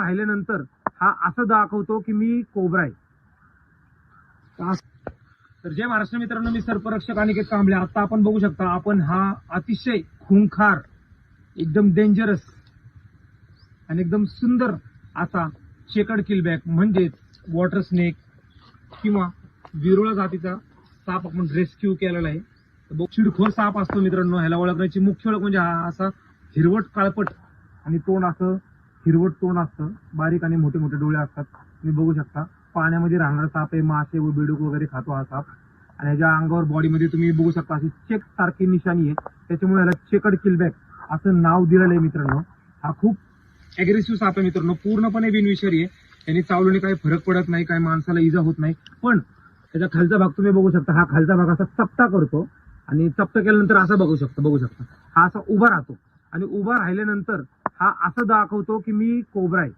राहिल्यानंतर हा असं दाखवतो की मी कोबरा आहे. तर जय महाराष्ट्र मित्रांनो, मी सर्परक्षक अनिकेत कांबळे. आता आपण बघू शकता, आपण हा अतिशय खुंखार, एकदम डेंजरस आणि एकदम सुंदर असा चेकर्ड किलबॅक म्हणजेच वॉटर स्नेक किंवा विरोळा जातीचा साप आपण रेस्क्यू केलेला आहे. चिडखोर साप असतो मित्रांनो. ह्याला ओळखण्याची मुख्य ओळख म्हणजे हा असा हिरवट काळपट आणि तोंड असं हिरवट तोंड असतं, बारीक आणि मोठे मोठे डोळे असतात. तुम्ही बघू शकता, पाण्यामध्ये राहणारा साप आहे. मासे व बेडूक वगैरे खातो हा साप. आणि ह्याच्या अंगावर बॉडीमध्ये तुम्ही बघू शकता अशी चेक सारखी निशाणी आहे, त्याच्यामुळे ह्याला चेकर्ड किलबॅक असं नाव दिलेलं आहे मित्रांनो. हा खूप अग्रेसिव्ह साप आहे मित्रांनो, पूर्णपणे बिनविषारी आहे. यांनी चावल्याने काही फरक पडत नाही, काही माणसाला इजा होत नाही. पण त्याचा खालचा भाग तुम्ही बघू शकता, हा खालचा भाग असा चपटा करतो आणि चपटा केल्यानंतर असं बघू शकता हा असा उभा राहतो आणि उभा राहिल्यानंतर हा असं दाखवतो की मी कोबरा आहे.